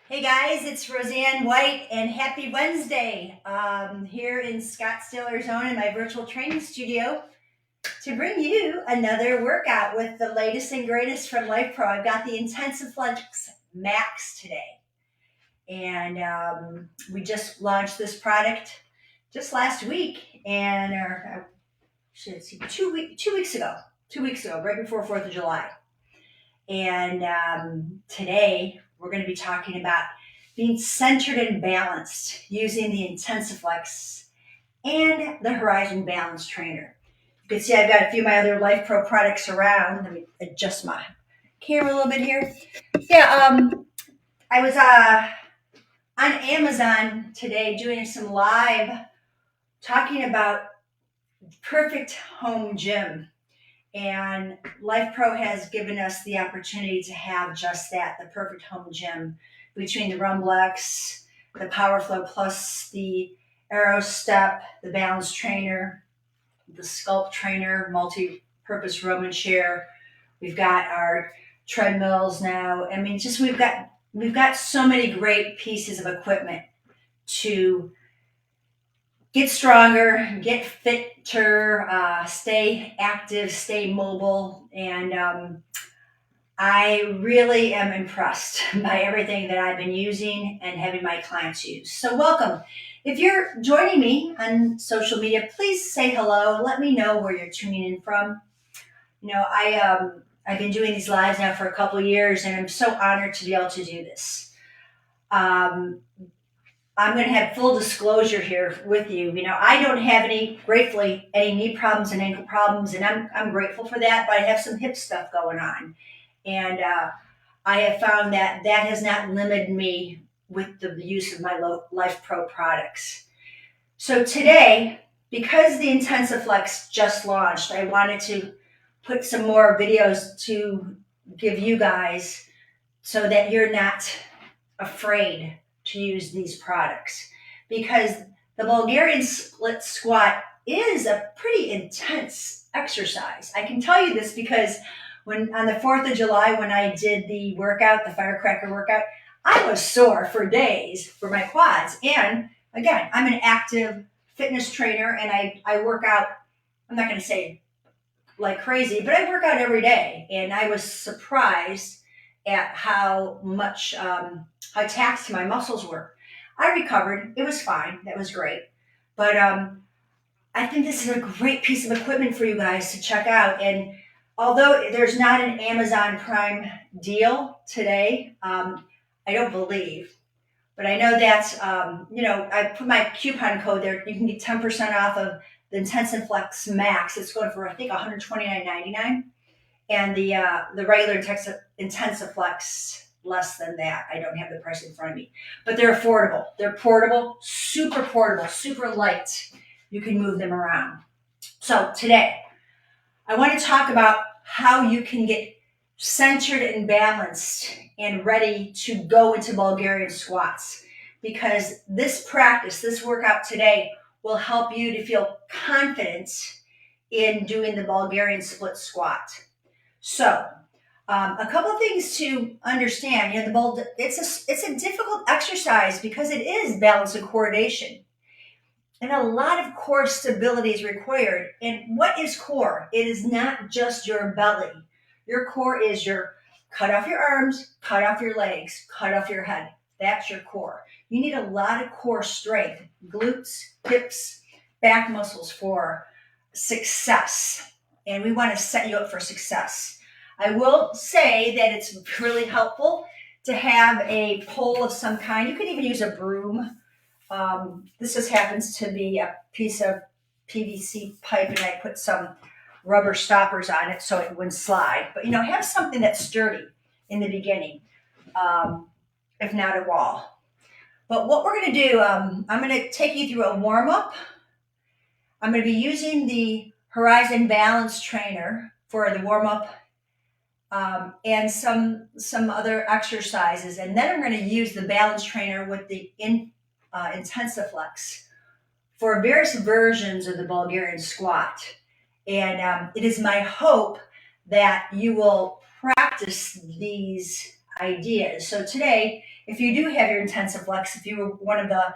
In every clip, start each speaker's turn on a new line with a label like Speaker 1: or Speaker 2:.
Speaker 1: Hey guys, it's Roseanne White and happy Wednesday. Here in Scottsdale, Arizona, in my virtual training studio to bring you another workout with the latest and greatest from Lifepro. I've got the Intensiflex Max today, and we just launched this product just last week, and or I should see 2 weeks ago, 2 weeks ago, right before 4th of July. And today we're going to be talking about being centered and balanced using the Intensiflex and the Horizon Balance Trainer. You can see I've got a few of my other Life Pro products around. Let me adjust my camera a little bit here. I was on Amazon today doing some live talking about perfect home gym. And Life Pro has given us the opportunity to have just that, the perfect home gym between the Rumblex, the PowerFlow Plus, the Aero Step, the Balance Trainer, the Sculpt Trainer, multi-purpose Roman chair. We've got our treadmills now. I mean, just we've got so many great pieces of equipment to get stronger, get fitter, stay active, stay mobile, and I really am impressed by everything that I've been using and having my clients use. So welcome. If you're joining me on social media, please say hello. Let me know where you're tuning in from. I've been doing these lives now for a couple of years, and I'm so honored to be able to do this. Um, I'm going to have full disclosure here with you. I don't have gratefully, any knee problems and ankle problems, and I'm grateful for that. But I have some hip stuff going on, and I have found that has not limited me with the use of my Life Pro products. So today, because the Intensiflex just launched, I wanted to put some more videos to give you guys so that you're not afraid to use these products, because the Bulgarian split squat is a pretty intense exercise. I can tell you this because when on the 4th of July, when I did the workout, the firecracker workout, I was sore for days for my quads. And again, I'm an active fitness trainer and I work out, I'm not going to say like crazy, but I work out every day. And I was surprised at how much, how taxed my muscles were. I recovered. It was fine. That was great. But I think this is a great piece of equipment for you guys to check out. And although there's not an Amazon Prime deal today, I don't believe, but I know that, I put my coupon code there. You can get 10% off of the Intensiflex Max. It's going for, I think, $129.99. And the regular Intensiflex, less than that. I don't have the price in front of me. But they're affordable. They're portable, super light. You can move them around. So today, I want to talk about how you can get centered and balanced and ready to go into Bulgarian squats. Because this practice, this workout today, will help you to feel confident in doing the Bulgarian split squat. So, a couple of things to understand. It's a difficult exercise because it is balance and coordination, and a lot of core stability is required. And what is core? It is not just your belly. Your core is your cut off your arms, cut off your legs, cut off your head. That's your core. You need a lot of core strength, glutes, hips, back muscles for success. And we want to set you up for success. I will say that it's really helpful to have a pole of some kind. You can even use a broom. This just happens to be a piece of PVC pipe, and I put some rubber stoppers on it so it wouldn't slide. But have something that's sturdy in the beginning, if not a wall. But what we're going to do, I'm going to take you through a warm up. I'm going to be using the Horizon Balance Trainer for the warm up, and some other exercises, and then I'm going to use the Balance Trainer with the Intensiflex for various versions of the Bulgarian squat. And it is my hope that you will practice these ideas. So today, if you do have your Intensiflex, if you were one of the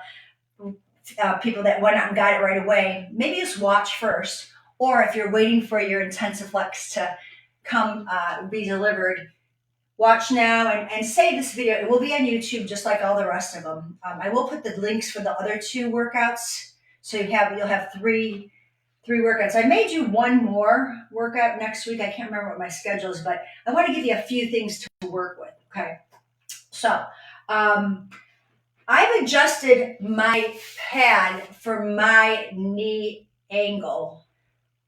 Speaker 1: people that went out and got it right away, maybe just watch first. Or if you're waiting for your Intensiflex to come be delivered, watch now and save this video. It will be on YouTube just like all the rest of them. I will put the links for the other two workouts. So you'll have three workouts. I may do one more workout next week. I can't remember what my schedule is, but I want to give you a few things to work with. Okay. So, I've adjusted my pad for my knee angle.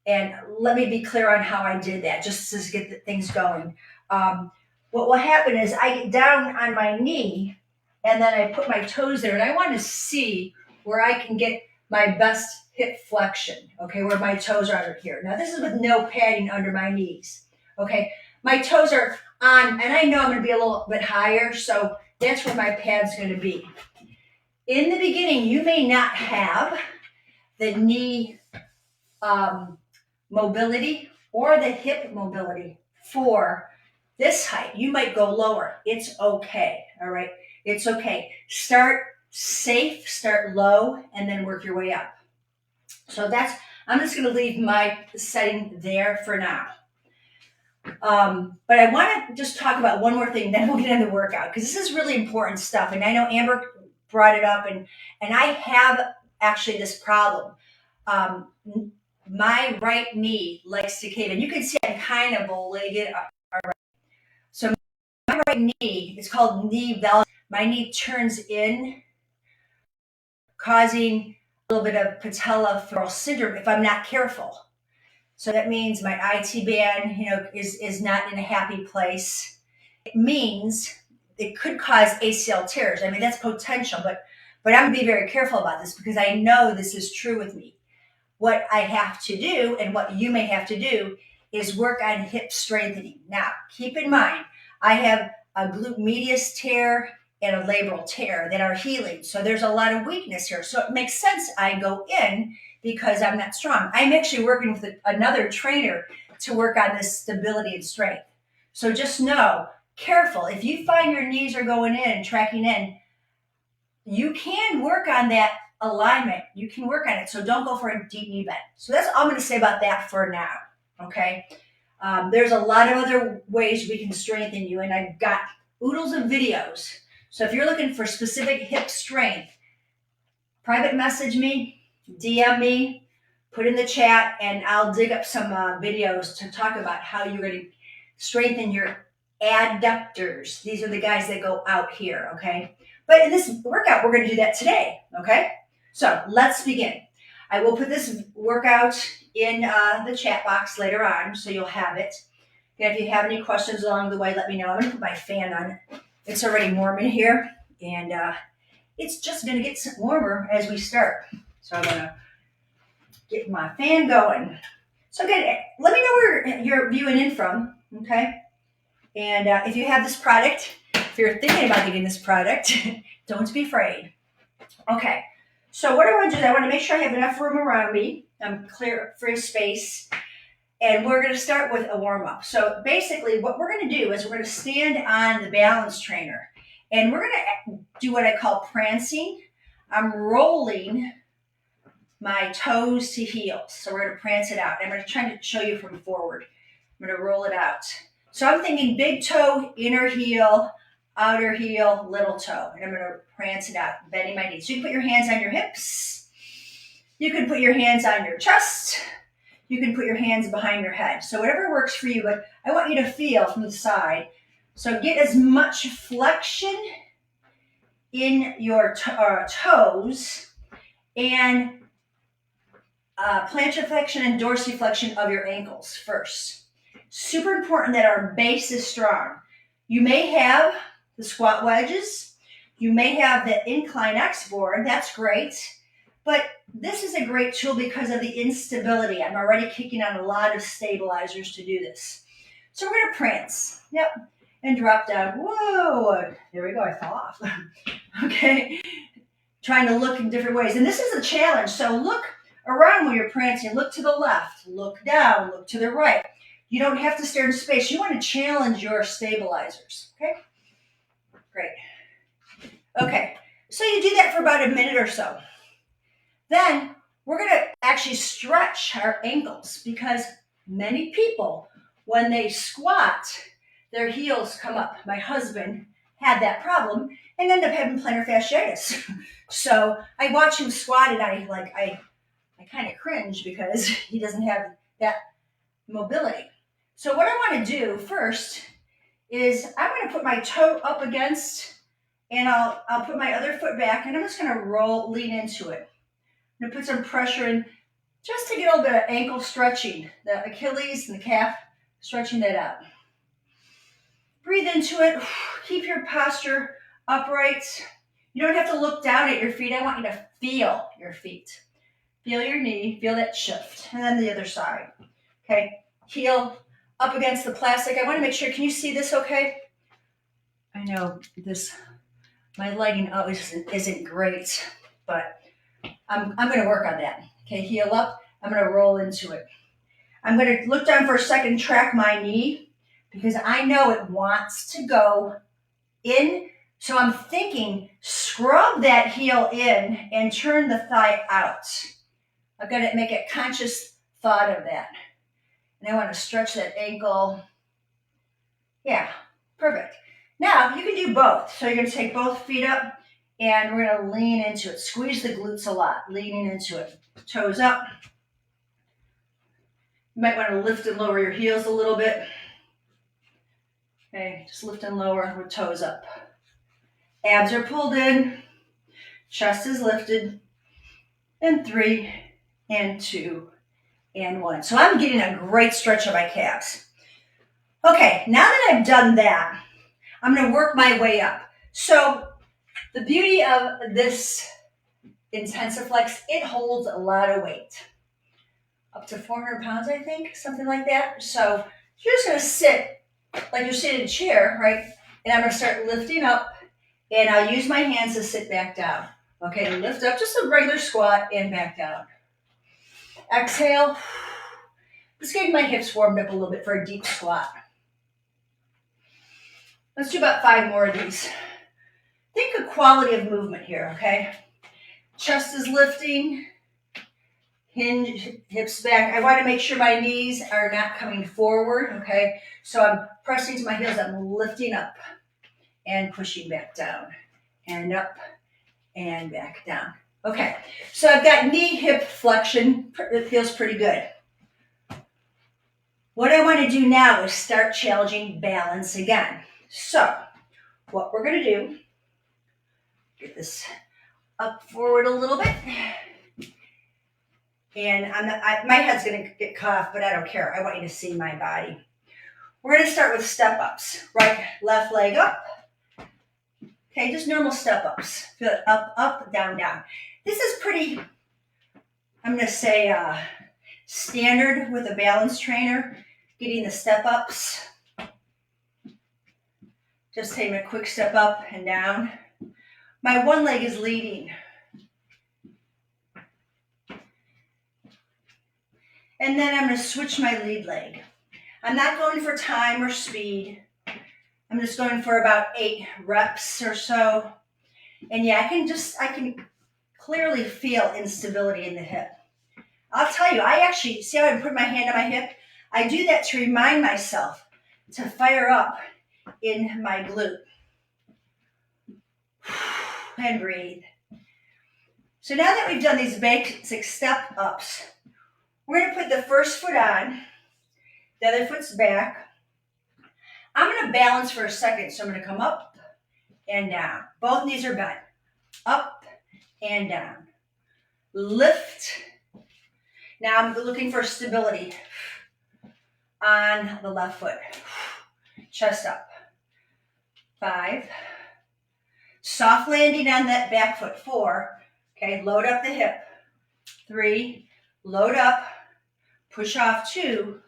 Speaker 1: And let me be clear on how I did that, just to get things going. What will happen is I get down on my knee and then I put my toes there, and I want to see where I can get my best hip flexion, okay, where my toes are under here. Now, this is with no padding under my knees, okay? My toes are on, and I know I'm going to be a little bit higher, so that's where my pad's going to be. In the beginning, you may not have the knee mobility or the hip mobility for this height. You might go lower. It's okay, all right? It's okay. Start safe, start low, and then work your way up. So I'm just going to leave my setting there for now. But I want to just talk about one more thing, then we'll get into the workout, because this is really important stuff. And I know Amber brought it up, and I have actually this problem. My right knee likes to cave in. You can see I'm kind of bow-legged. So my right knee, it's called knee valgus. My knee turns in, causing a little bit of patellofemoral syndrome if I'm not careful. So that means my IT band, is not in a happy place. It means it could cause ACL tears. I mean, that's potential, but I'm going to be very careful about this because I know this is true with me. What I have to do and what you may have to do is work on hip strengthening. Now, keep in mind, I have a glute medius tear and a labral tear that are healing. So there's a lot of weakness here. So it makes sense I go in because I'm not strong. I'm actually working with another trainer to work on this stability and strength. So just know, careful. If you find your knees are going in, tracking in, you can work on that alignment. You can work on it. So don't go for a deep knee bend. So that's all I'm going to say about that for now. Okay. There's a lot of other ways we can strengthen you, and I've got oodles of videos. So if you're looking for specific hip strength, private message me, DM me, put in the chat, and I'll dig up some videos to talk about how you're going to strengthen your adductors. These are the guys that go out here, okay? But in this workout, we're going to do that today, okay? So let's begin. I will put this workout in the chat box later on, so you'll have it. And if you have any questions along the way, let me know. I'm going to put my fan on. It's already warm in here, and it's just going to get warmer as we start. So I'm going to get my fan going. So good. Let me know where you're viewing in from, okay? And if you have this product, if you're thinking about getting this product, don't be afraid. Okay. So what I want to do is I want to make sure I have enough room around me. I'm clear, free of space. And we're going to start with a warm-up. So basically what we're going to do is we're going to stand on the balance trainer. And we're going to do what I call prancing. I'm rolling my toes to heels. So we're going to prance it out. I'm going to try to show you from forward. I'm going to roll it out. So I'm thinking big toe, inner heel, outer heel, little toe. And I'm going to prance it out, bending my knees. So you can put your hands on your hips. You can put your hands on your chest. You can put your hands behind your head. So whatever works for you, but I want you to feel from the side. So get as much flexion in your toes and plantar flexion and dorsiflexion of your ankles first. Super important that our base is strong. You may have the squat wedges. You may have the incline X board. That's great. But this is a great tool because of the instability. I'm already kicking on a lot of stabilizers to do this. So we're going to prance. Yep. And drop down. Whoa. There we go. I fell off. Okay. Trying to look in different ways. And this is a challenge. So look around when you're prancing. Look to the left. Look down. Look to the right. You don't have to stare into space. You want to challenge your stabilizers. Okay. Great. Okay, so you do that for about a minute or so. Then we're going to actually stretch our ankles because many people, when they squat, their heels come up. My husband had that problem and ended up having plantar fasciitis. So I watch him squat and I kind of cringe because he doesn't have that mobility. So what I want to do first is I'm going to put my toe up against, and I'll put my other foot back, and I'm just going to lean into it. I'm going to put some pressure in just to get a little bit of ankle stretching, the Achilles and the calf, stretching that out. Breathe into it. Keep your posture upright. You don't have to look down at your feet. I want you to feel your feet. Feel your knee, feel that shift. And then the other side. Okay, heel up against the plastic. I want to make sure, can you see this okay? I know my lighting always isn't great, but I'm going to work on that. Okay, heel up. I'm going to roll into it. I'm going to look down for a second, track my knee, because I know it wants to go in. So I'm thinking, scrub that heel in and turn the thigh out. I've got to make a conscious thought of that. And I want to stretch that ankle. Yeah, perfect. Now you can do both. So you're going to take both feet up and we're going to lean into it. Squeeze the glutes a lot, leaning into it. Toes up. You might want to lift and lower your heels a little bit. Okay, just lift and lower with toes up. Abs are pulled in. Chest is lifted. And 3, and 2, and 1. So I'm getting a great stretch of my calves. Okay, now that I've done that, I'm going to work my way up. So the beauty of this Intensiflex, it holds a lot of weight. Up to 400 pounds, I think, something like that. So you're just going to sit like you're sitting in a chair, right? And I'm going to start lifting up, and I'll use my hands to sit back down. Okay, lift up, just a regular squat, and back down. Exhale. Just getting my hips warmed up a little bit for a deep squat. Let's do about 5 more of these. Think of quality of movement here, okay? Chest is lifting. Hinge, hips back. I want to make sure my knees are not coming forward, okay? So I'm pressing to my heels. I'm lifting up and pushing back down. And up and back down. Okay, so I've got knee hip flexion. It feels pretty good. What I want to do now is start challenging balance again. So what we're going to do, get this up forward a little bit. And my head's going to get cut off, but I don't care. I want you to see my body. We're going to start with step ups. Right, left leg up. Okay, just normal step ups. Feel it up, up, down, down. This is pretty, I'm going to say, standard with a balance trainer, getting the step ups. Just taking a quick step up and down. My one leg is leading. And then I'm going to switch my lead leg. I'm not going for time or speed. I'm just going for about 8 reps or so. And yeah, I can clearly feel instability in the hip. I'll tell you, I actually, see how I put my hand on my hip? I do that to remind myself to fire up in my glute. And breathe. So now that we've done these basic step ups, we're going to put the first foot on, the other foot's back. I'm going to balance for a second, so I'm going to come up and down. Both knees are bent. Up and down. Lift. Now I'm looking for stability on the left foot. Chest up. 5. Soft landing on that back foot. 4. Okay, load up the hip. 3. Load up. Push off. 2.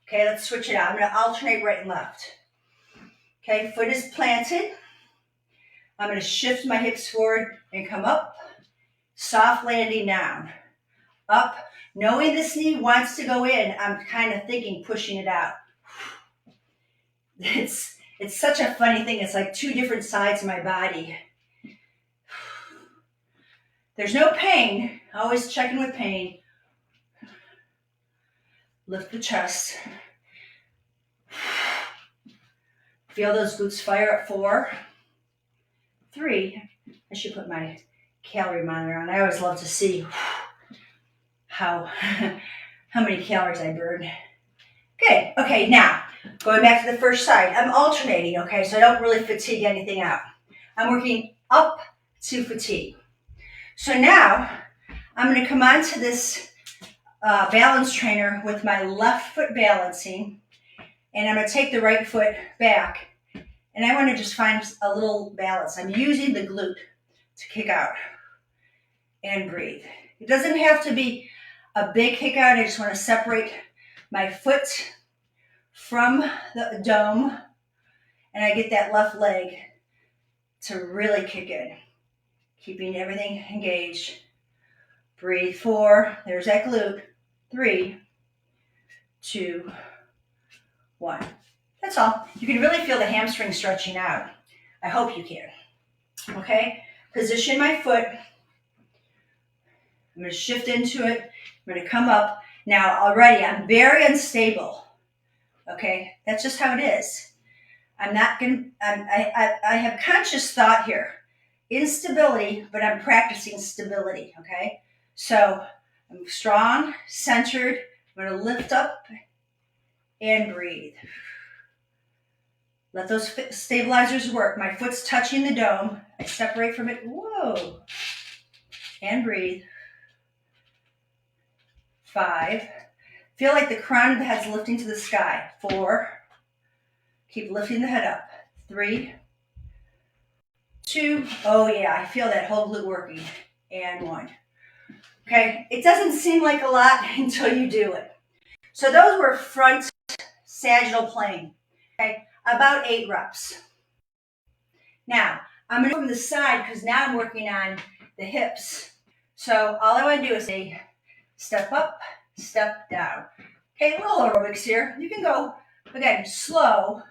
Speaker 1: Okay, let's switch it out. I'm going to alternate right and left. Okay, foot is planted. I'm going to shift my hips forward and come up. Soft landing down. Up. Knowing this knee wants to go in, I'm kind of thinking pushing it out. It's It's such a funny thing. It's like two different sides of my body. There's no pain. Always checking with pain. Lift the chest. Feel those glutes fire at 4, 3. I should put my calorie monitor on. I always love to see how many calories I burn. Good. Okay, now going back to the first side. I'm alternating, okay, so I don't really fatigue anything out. I'm working up to fatigue. So now I'm going to come onto this balance trainer with my left foot balancing, and I'm going to take the right foot back, and I want to just find a little balance. I'm using the glute to kick out and breathe. It doesn't have to be a big kick out. I just want to separate my foot from the dome, and I get that left leg to really kick in, keeping everything engaged. Breathe. 4, there's that glute. 3, 2, 1. That's all. You can really feel the hamstring stretching out. I hope you can. Okay, position my foot. I'm going to shift into it. I'm going to come up. Now already I'm very unstable. Okay, that's just how it is. I'm not going to, I have conscious thought here. Instability, but I'm practicing stability, okay? So I'm strong, centered. I'm going to lift up and breathe. Let those stabilizers work. My foot's touching the dome. I separate from it. Whoa. And breathe. 5. Feel like the crown of the head's lifting to the sky. 4. Keep lifting the head up. 3, 2. Oh yeah, I feel that whole glute working. And 1. Okay, it doesn't seem like a lot until you do it. So those were front sagittal plane. Okay, about 8 reps. Now, I'm going to go from the side because now I'm working on the hips. So all I want to do is say step up, step down. Okay, a little aerobics here. You can go, again, slow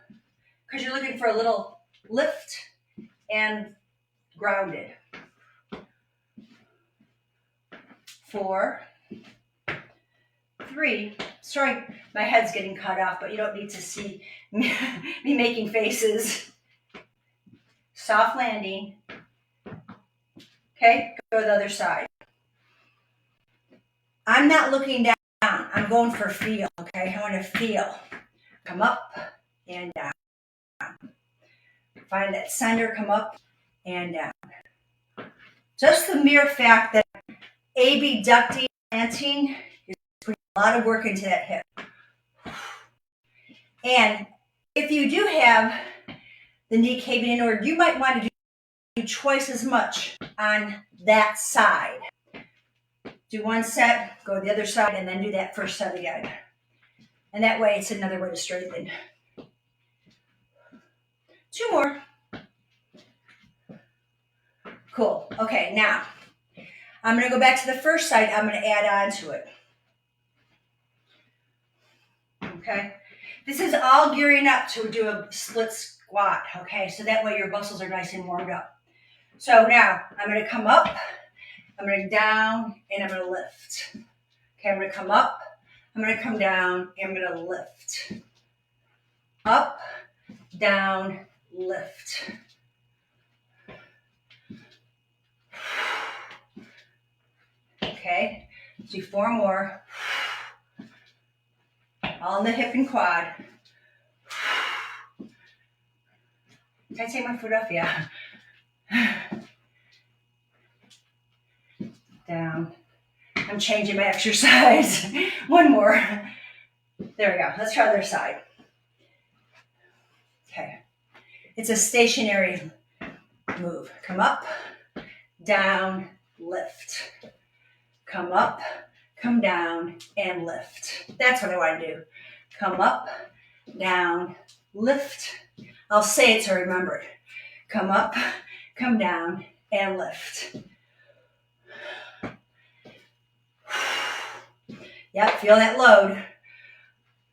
Speaker 1: because you're looking for a little lift and grounded. 4, 3. Sorry, my head's getting cut off, but you don't need to see me making faces. Soft landing. Okay, go to the other side. I'm not looking down. I'm going for feel, okay? I want to feel. Come up and down. Find that center, come up and down. Just the mere fact that abducting, planting is putting a lot of work into that hip. And if you do have the knee caving inward, you might want to do twice as much on that side. Do one set, go to the other side, and then do that first set again. And that way it's another way to strengthen. 2 more. Cool. Okay, now I'm going to go back to the first side. I'm going to add on to it. Okay. This is all gearing up to do a split squat. Okay, so that way your muscles are nice and warmed up. So now I'm going to come up, I'm going to down, and I'm going to lift. Okay, I'm going to come up, I'm going to come down, and I'm going to lift. Up, down, lift. Okay, do 4 more. All in the hip and quad. Did I take my foot off? Yeah. Down. I'm changing my exercise. 1 more. There we go. Let's try the other side. Okay. It's a stationary move. Come up, down, lift. Come up, come down, and lift. That's what I want to do. Come up, down, lift. I'll say it so remember it. Come up, come down, and lift. Yep, feel that load.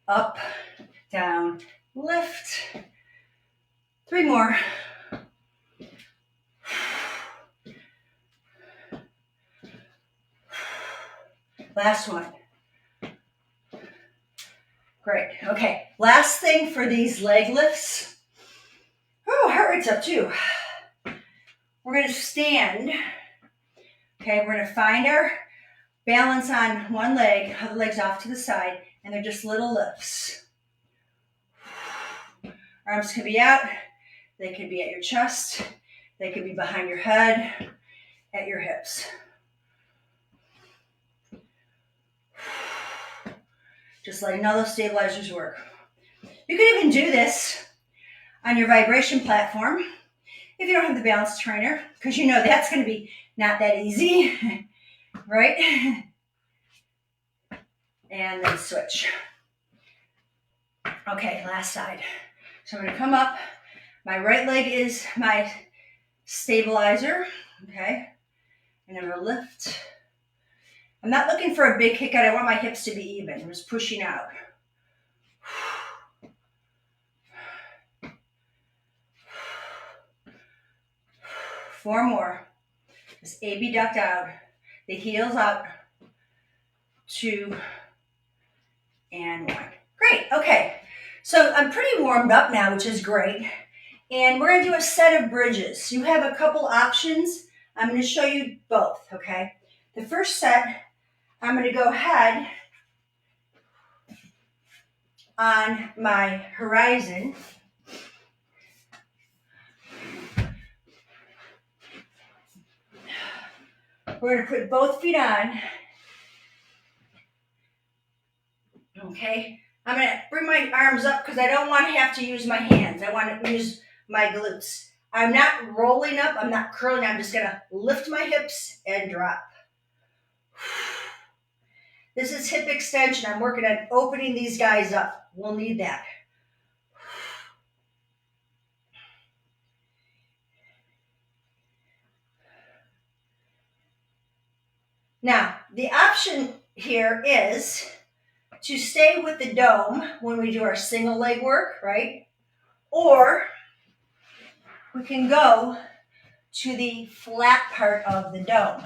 Speaker 1: Up, down, lift. 3 more. Last one. Great. Okay. Last thing for these leg lifts. Oh, heart rate's up too. We're going to stand. Okay. We're going to find our balance on one leg, other leg's off to the side, and they're just little lifts. Arms can be out. They could be at your chest. They could be behind your head, at your hips. Just letting all those stabilizers work. You can even do this on your vibration platform if you don't have the balance trainer, because you know that's going to be not that easy, right? And then switch. Okay, last side. So I'm going to come up. My right leg is my stabilizer, okay? And I'm going to lift. I'm not looking for a big kick out. I want my hips to be even. I'm just pushing out. Four more. Just AB duct out. The heels out. 2 and 1. Great. Okay. So I'm pretty warmed up now, which is great. And we're going to do a set of bridges. You have a couple options. I'm going to show you both, okay? The first set, I'm going to go ahead on my horizon. We're going to put both feet on. Okay. I'm going to bring my arms up because I don't want to have to use my hands. I want to use my glutes. I'm not rolling up. I'm not curling. I'm just going to lift my hips and drop. This is hip extension. I'm working on opening these guys up. We'll need that. Now, the option here is to stay with the dome when we do our single leg work, right? Or we can go to the flat part of the dome.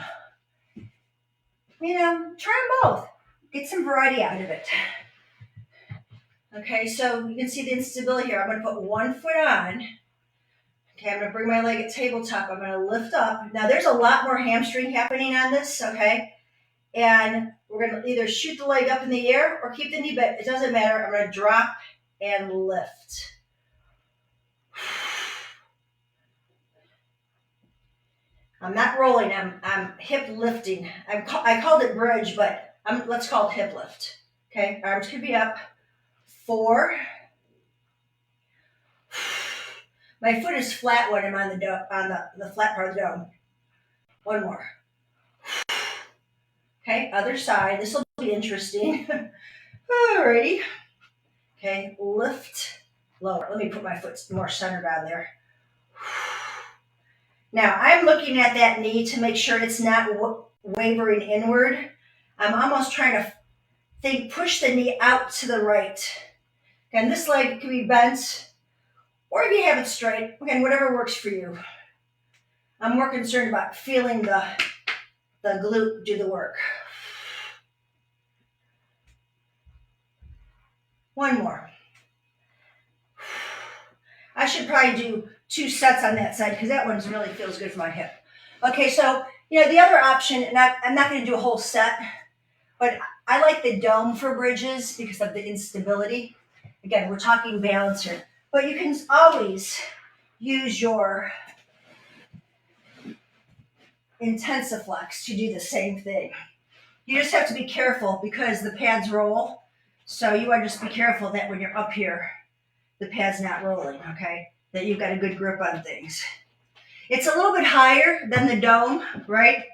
Speaker 1: You know, try them both. Get some variety out of it. Okay, so you can see the instability here. I'm going to put one foot on. Okay, I'm going to bring my leg at tabletop. I'm going to lift up. Now, there's a lot more hamstring happening on this, okay? And we're going to either shoot the leg up in the air or keep the knee bent. It doesn't matter. I'm going to drop and lift. I'm not rolling. I'm hip lifting. I called it bridge, but let's call it hip lift. Okay, arms could be up. 4. My foot is flat when I'm on the flat part of the dome. 1 more. Okay, other side. This will be interesting. Alrighty. Okay, lift, lower. Let me put my foot more centered on there. Now, I'm looking at that knee to make sure it's not wavering inward. I'm almost trying to push the knee out to the right. And this leg can be bent, or if you have it straight, again, whatever works for you. I'm more concerned about feeling the glute do the work. 1 more. I should probably do 2 sets on that side because that one really feels good for my hip. Okay, so, the other option, and I'm not going to do a whole set, but I like the dome for bridges because of the instability. Again, we're talking balance here. But you can always use your Intensiflex to do the same thing. You just have to be careful because the pads roll. So you want to just be careful that when you're up here, the pad's not rolling, okay? That you've got a good grip on things. It's a little bit higher than the dome, right?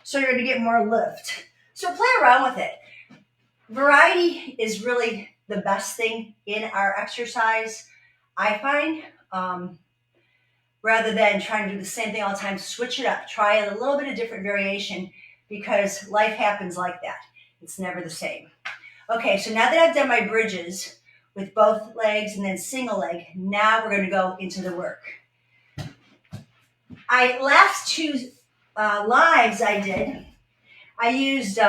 Speaker 1: So you're going to get more lift. So play around with it. Variety is really the best thing in our exercise, I find. Rather than trying to do the same thing all the time, switch it up. Try a little bit of different variation because life happens like that. It's never the same. Okay, so now that I've done my bridges, with both legs and then single leg. Now we're going to go into the work. Last two lives I used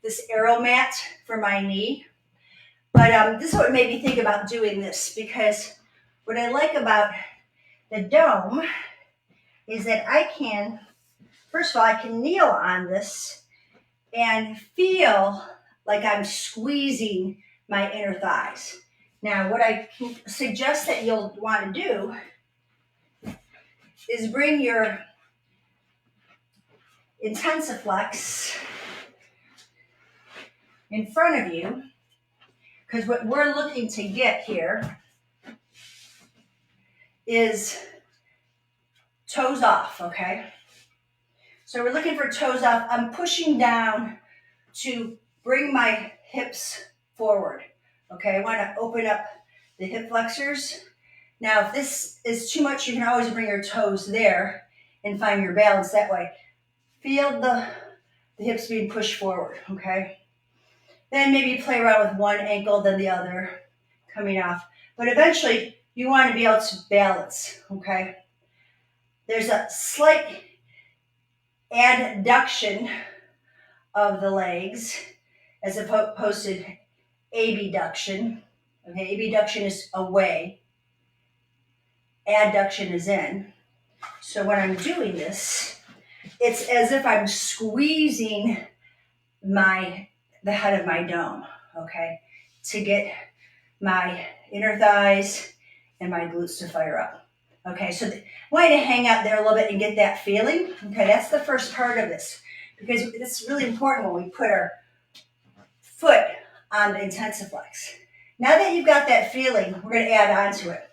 Speaker 1: this arrow mat for my knee. But this is what made me think about doing this, because what I like about the dome is that I can, first of all, I can kneel on this and feel like I'm squeezing my inner thighs. Now, what I can suggest that you'll want to do is bring your Intensiflex in front of you, because what we're looking to get here is toes off, okay? So we're looking for toes off. I'm pushing down to bring my hips forward, okay? I want to open up the hip flexors. Now, if this is too much, you can always bring your toes there and find your balance that way. Feel the hips being pushed forward, okay? Then maybe play around with one ankle, then the other coming off. But eventually, you want to be able to balance, okay? There's a slight adduction of the legs as opposed to abduction. Okay, abduction is away. Adduction is in. So when I'm doing this, it's as if I'm squeezing the head of my dome, okay, to get my inner thighs and my glutes to fire up. Okay, so I want you to hang out there a little bit and get that feeling. Okay, that's the first part of this, because it's really important when we put our foot on the Intensiflex. Now that you've got that feeling, we're going to add on to it.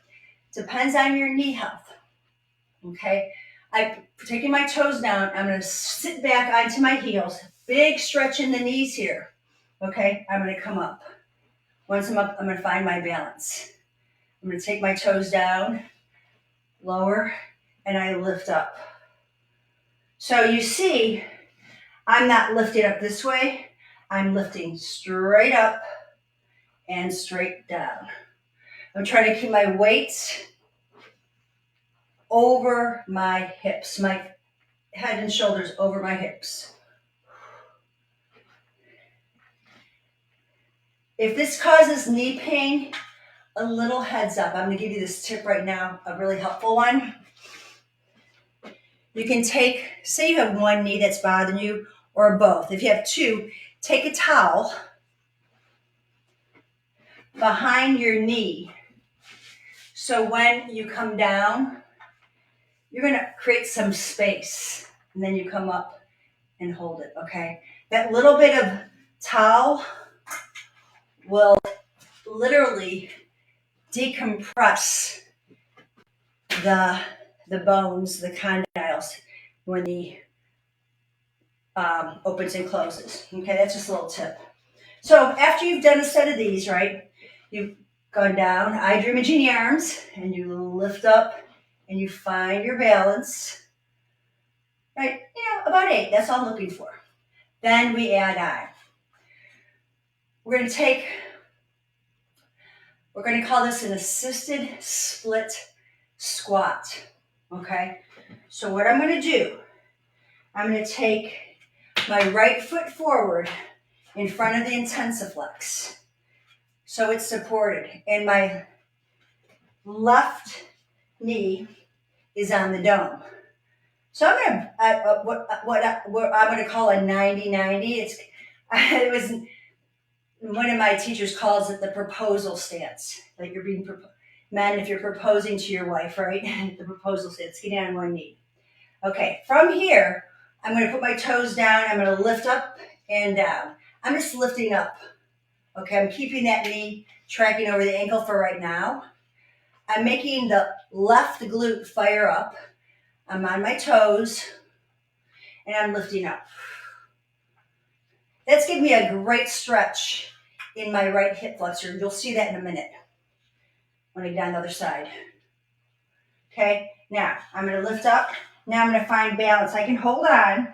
Speaker 1: Depends on your knee health. Okay, I'm taking my toes down. I'm going to sit back onto my heels. Big stretch in the knees here. Okay, I'm going to come up. Once I'm up, I'm going to find my balance. I'm going to take my toes down, lower, and I lift up. So you see, I'm not lifting up this way. I'm lifting straight up and straight down. I'm trying to keep my weight over my hips, my head and shoulders over my hips. If this causes knee pain, a little heads up. I'm going to give you this tip right now, a really helpful one. You can take, say you have one knee that's bothering you, or both. If you have two, take a towel behind your knee. So when you come down, you're going to create some space, and then you come up and hold it, okay? That little bit of towel will literally decompress the bones, the condyles, when the opens and closes. Okay, that's just a little tip. So after you've done a set of these, right, you've gone down, I dream of genie arms, and you lift up and you find your balance, right? About 8, that's all I'm looking for. Then we add on. We're going to call this an assisted split squat, okay? So what I'm going to do, I'm going to take my right foot forward in front of the Intensiflex, so it's supported, and my left knee is on the dome. So I'm going to, what I'm going to call a 90-90. It was, one of my teachers calls it the proposal stance. Like you're being, men, if you're proposing to your wife, right? The proposal stance, get down on one knee. Okay, from here, I'm going to put my toes down. I'm going to lift up and down. I'm just lifting up. Okay, I'm keeping that knee tracking over the ankle for right now. I'm making the left glute fire up. I'm on my toes, and I'm lifting up. That's giving me a great stretch in my right hip flexor. You'll see that in a minute when I get down the other side. Okay, now I'm going to lift up. Now I'm going to find balance. I can hold on.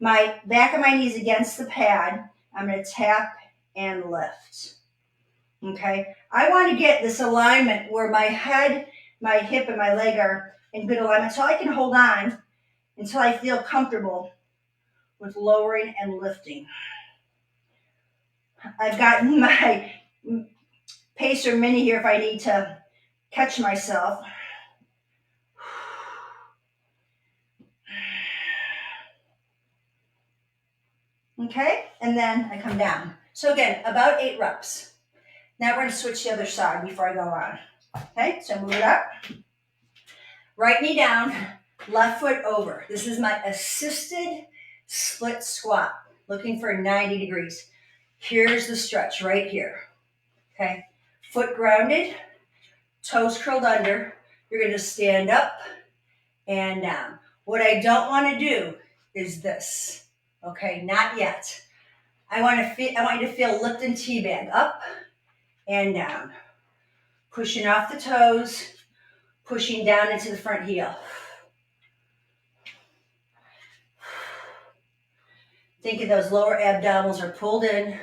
Speaker 1: My back of my knees against the pad. I'm going to tap and lift. Okay, I want to get this alignment where my head, my hip, and my leg are in good alignment so I can hold on until I feel comfortable with lowering and lifting. I've got my pacer mini here if I need to catch myself. Okay, and then I come down. So again, about 8 reps. Now we're going to switch the other side before I go on. Okay, so move it up. Right knee down, left foot over. This is my assisted split squat, looking for 90 degrees. Here's the stretch right here. Okay, foot grounded, toes curled under. You're going to stand up and down. What I don't want to do is this. Okay, not yet. I want you to feel lift and T-bag, up and down. Pushing off the toes, pushing down into the front heel. Think of those lower abdominals are pulled in,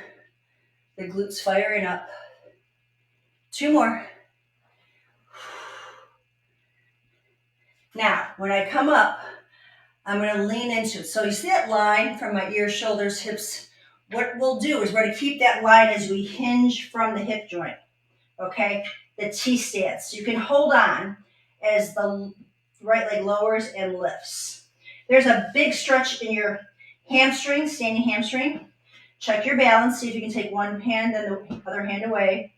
Speaker 1: the glutes firing up. 2 more. Now, when I come up, I'm going to lean into it. So you see that line from my ears, shoulders, hips? What we'll do is we're going to keep that line as we hinge from the hip joint, okay? The T stance. You can hold on as the right leg lowers and lifts. There's a big stretch in your hamstring, standing hamstring. Check your balance. See if you can take one hand and the other hand away.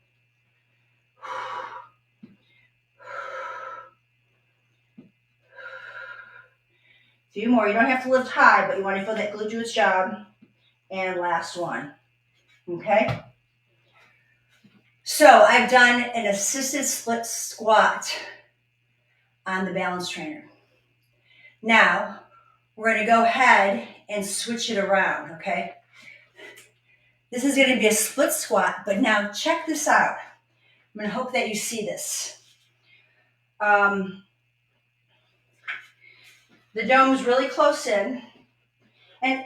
Speaker 1: Few more. You don't have to lift high, but you want to feel that glute do its job. And last one. Okay? So I've done an assisted split squat on the balance trainer. Now, we're going to go ahead and switch it around, okay? This is going to be a split squat, but now check this out. I'm going to hope that you see this. The dome's really close in. And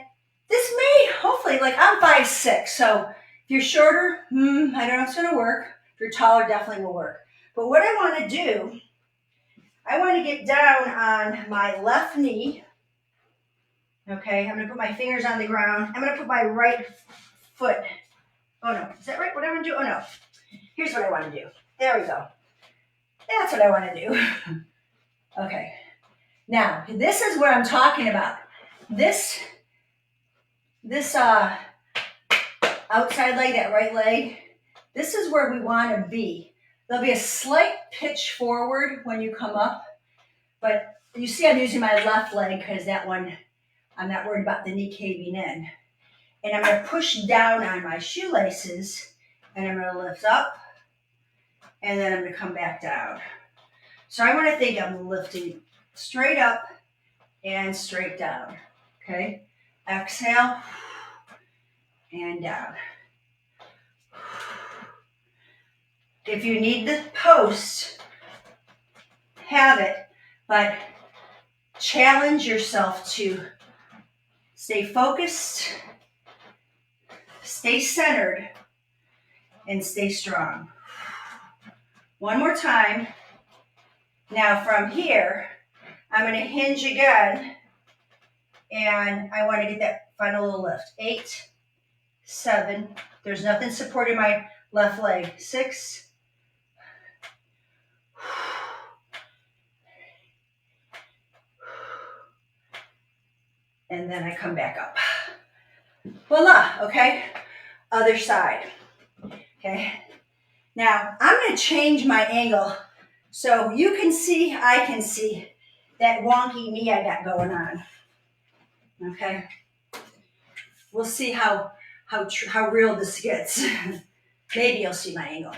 Speaker 1: this may, hopefully, like I'm 5'6", so if you're shorter, I don't know if it's going to work. If you're taller, definitely will work. But what I want to do, I want to get down on my left knee. Okay, I'm going to put my fingers on the ground. I'm going to put my right foot. Oh no, is that right? What I want to do? Oh no. Here's what I want to do. There we go. That's what I want to do. Okay. Now, this is what I'm talking about. This outside leg, that right leg, this is where we want to be. There'll be a slight pitch forward when you come up, but you see I'm using my left leg because that one, I'm not worried about the knee caving in. And I'm going to push down on my shoelaces, and I'm going to lift up, and then I'm going to come back down. So I want to think I'm lifting straight up and straight down. Okay? Exhale and down. If you need the post, have it, but challenge yourself to stay focused, stay centered, and stay strong. One more time. Now from here, I'm going to hinge again, and I want to get that final little lift. 8, 7, there's nothing supporting my left leg. 6, and then I come back up. Voila, okay? Other side, okay? Now, I'm going to change my angle so you can see, I can see that wonky knee I got going on, okay? We'll see how real this gets. Maybe you'll see my angle.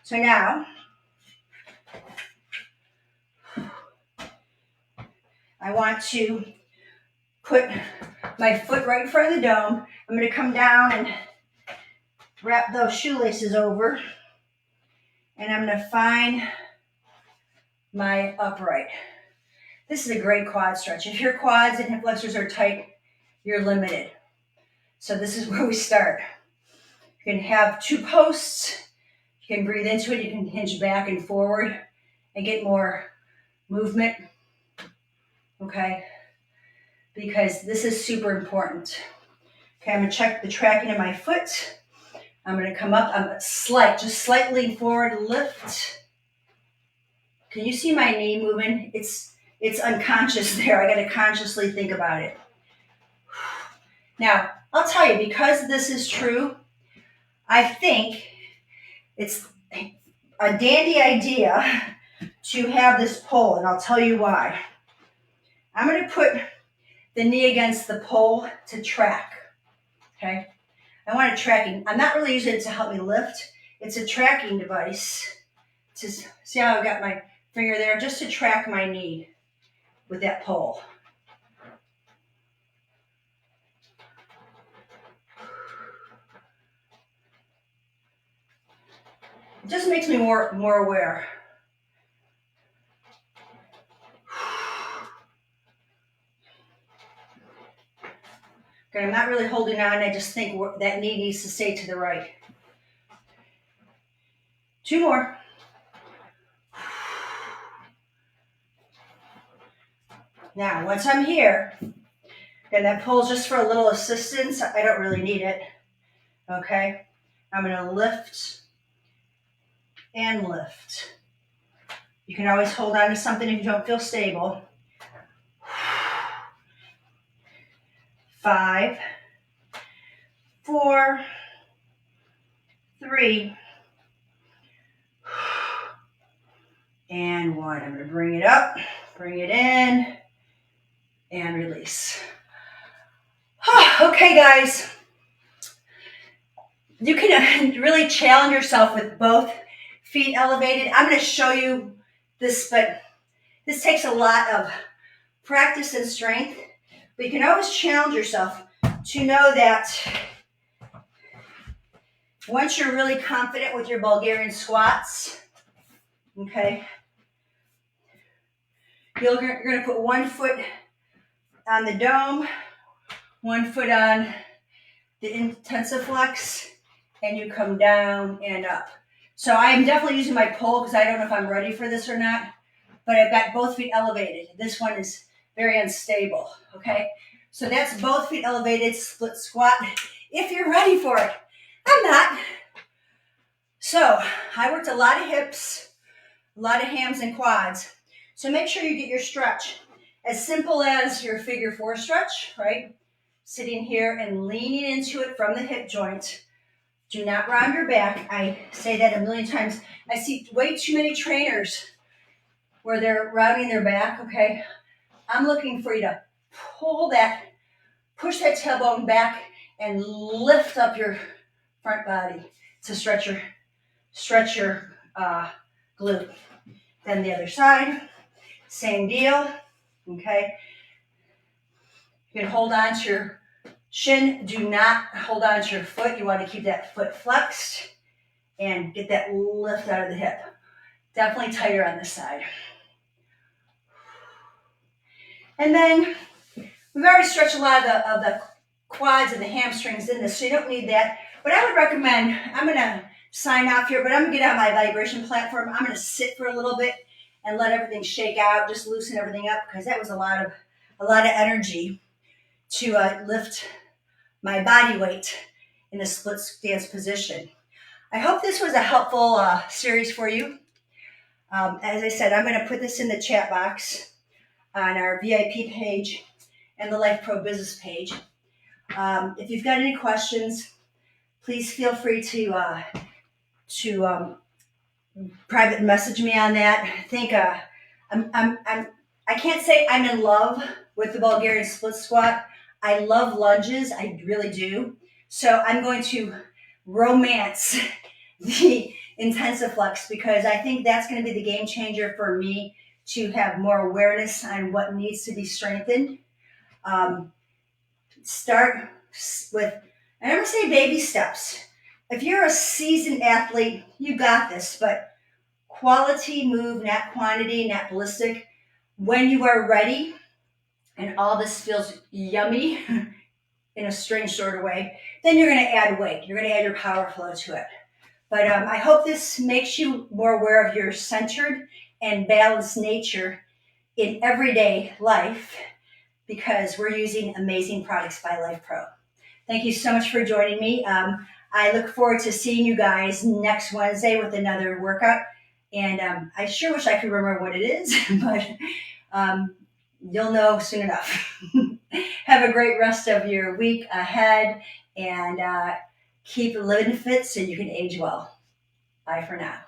Speaker 1: So now, I want to put my foot right in front of the dome. I'm going to come down and wrap those shoelaces over. And I'm going to find my upright. This is a great quad stretch. If your quads and hip flexors are tight, you're limited. So this is where we start. You can have 2 posts. You can breathe into it. You can hinge back and forward and get more movement. Okay? Because this is super important. Okay, I'm going to check the tracking of my foot. I'm going to come up. I'm just slightly forward, lift. Can you see my knee moving? It's unconscious there. I got to consciously think about it. Now, I'll tell you, because this is true, I think it's a dandy idea to have this pole, and I'll tell you why. I'm going to put the knee against the pole to track. Okay? I want it tracking. I'm not really using it to help me lift. It's a tracking device. To see how I've got my finger there, just to track my knee with that pole. It just makes me more aware. Okay, I'm not really holding on. I just think that knee needs to stay to the right. 2 more. Now, once I'm here, and that pulls just for a little assistance. I don't really need it. Okay, I'm going to lift and lift. You can always hold on to something if you don't feel stable. 5, 4, 3, and 1. I'm going to bring it up, bring it in, and release. Okay, guys. You can really challenge yourself with both feet elevated. I'm going to show you this, but this takes a lot of practice and strength. But you can always challenge yourself to know that once you're really confident with your Bulgarian squats, okay, you're going to put 1 foot on the dome, 1 foot on the Intensiflex, and you come down and up. So I am definitely using my pole because I don't know if I'm ready for this or not, but I've got both feet elevated. This one is very unstable, okay? So that's both feet elevated, split squat, if you're ready for it. I'm not. So I worked a lot of hips, a lot of hams and quads. So make sure you get your stretch. As simple as your figure 4 stretch, right? Sitting here and leaning into it from the hip joint. Do not round your back. I say that a million times. I see way too many trainers where they're rounding their back, okay? I'm looking for you to push that tailbone back and lift up your front body to stretch your glute. Then the other side, same deal, okay? You can hold on to your shin. Do not hold on to your foot. You want to keep that foot flexed and get that lift out of the hip. Definitely tighter on this side. And then we've already stretched a lot of the quads and the hamstrings in this, so you don't need that. But I would recommend, I'm going to sign off here, but I'm going to get on my vibration platform. I'm going to sit for a little bit and let everything shake out, just loosen everything up, because that was a lot of energy to lift my body weight in a split stance position. I hope this was a helpful series for you. As I said, I'm going to put this in the chat box on our VIP page and the Lifepro business page. If you've got any questions, please feel free to private message me on that. I think I can't say I'm in love with the Bulgarian split squat. I love lunges, I really do. So I'm going to romance the Intensiflex because I think that's going to be the game changer for me to have more awareness on what needs to be strengthened. Start with, I'm going to say baby steps. If you're a seasoned athlete, you got this, but quality move, not quantity, not ballistic. When you are ready and all this feels yummy in a strange sort of way, then you're going to add weight. You're going to add your power flow to it. But I hope this makes you more aware of your centered and balanced nature in everyday life, because we're using amazing products by Lifepro. Thank you so much for joining me. I look forward to seeing you guys next Wednesday with another workout. And I sure wish I could remember what it is, but you'll know soon enough. Have a great rest of your week ahead, and keep living fit so you can age well. Bye for now.